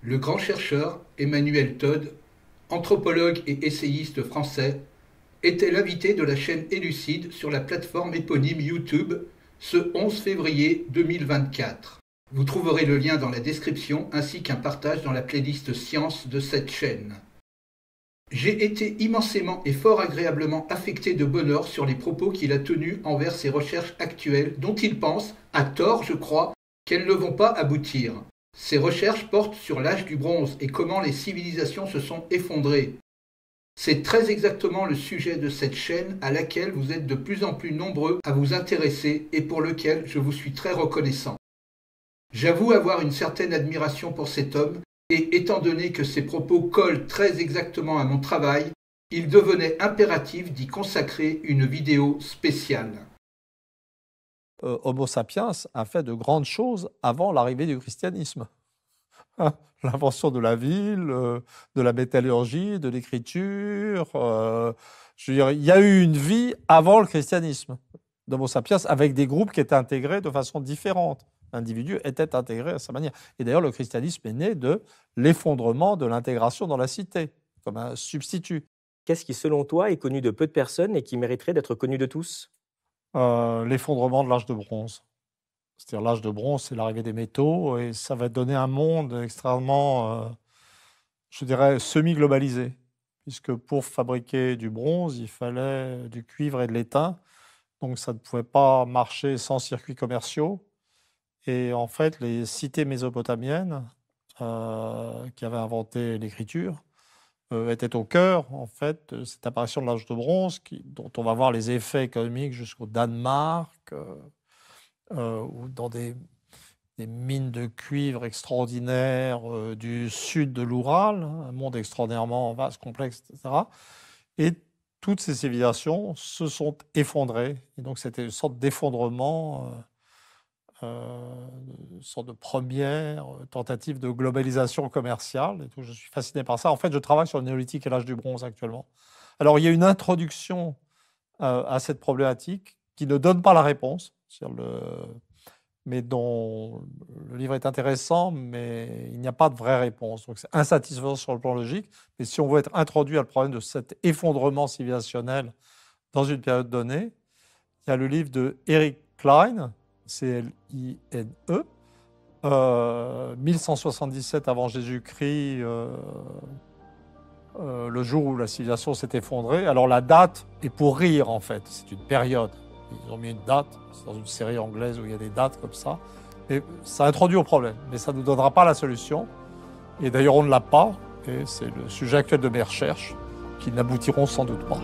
Le grand chercheur Emmanuel Todd, anthropologue et essayiste français, était l'invité de la chaîne Élucide sur la plateforme éponyme YouTube ce 11 février 2024. Vous trouverez le lien dans la description ainsi qu'un partage dans la playlist Science de cette chaîne. J'ai été immensément et fort agréablement affecté de bonheur sur les propos qu'il a tenus envers ses recherches actuelles dont il pense, à tort je crois, qu'elles ne vont pas aboutir. Ces recherches portent sur l'âge du bronze et comment les civilisations se sont effondrées. C'est très exactement le sujet de cette chaîne à laquelle vous êtes de plus en plus nombreux à vous intéresser et pour lequel je vous suis très reconnaissant. J'avoue avoir une certaine admiration pour cet homme et étant donné que ses propos collent très exactement à mon travail, il devenait impératif d'y consacrer une vidéo spéciale. Homo sapiens a fait de grandes choses avant l'arrivée du christianisme. L'invention de la ville, de la métallurgie, de l'écriture. Je veux dire, il y a eu une vie avant le christianisme d'Homo sapiens avec des groupes qui étaient intégrés de façon différente. L'individu était intégré à sa manière. Et d'ailleurs, le christianisme est né de l'effondrement de l'intégration dans la cité, comme un substitut. Qu'est-ce qui, selon toi, est connu de peu de personnes et qui mériterait d'être connu de tous? L'effondrement de l'âge de bronze. C'est-à-dire l'âge de bronze, c'est l'arrivée des métaux et ça va donner un monde extrêmement, je dirais, semi-globalisé. Puisque pour fabriquer du bronze, il fallait du cuivre et de l'étain. Donc ça ne pouvait pas marcher sans circuits commerciaux. Et en fait, les cités mésopotamiennes qui avaient inventé l'écriture étaient au cœur en fait, de cette apparition de l'âge de bronze dont on va voir les effets économiques jusqu'au Danemark ou dans des mines de cuivre extraordinaires du sud de l'Oural, un monde extraordinairement vaste, complexe, etc. Et toutes ces civilisations se sont effondrées. Et donc c'était une sorte d'effondrement, une sorte de première tentative de globalisation commerciale. Et tout. Je suis fasciné par ça. En fait, je travaille sur le néolithique et l'âge du bronze actuellement. Alors, il y a une introduction à cette problématique qui ne donne pas la réponse, mais dont le livre est intéressant, mais il n'y a pas de vraie réponse. Donc, c'est insatisfaisant sur le plan logique. Mais si on veut être introduit à le problème de cet effondrement civilisationnel dans une période donnée, il y a le livre de Eric Klein, C-L-I-N-E, 1177 avant Jésus-Christ, le jour où la civilisation s'est effondrée. Alors la date est pour rire en fait, c'est une période. Ils ont mis une date, c'est dans une série anglaise où il y a des dates comme ça. Et ça introduit au problème, mais ça ne nous donnera pas la solution. Et d'ailleurs on ne l'a pas, et c'est le sujet actuel de mes recherches qui n'aboutiront sans doute pas.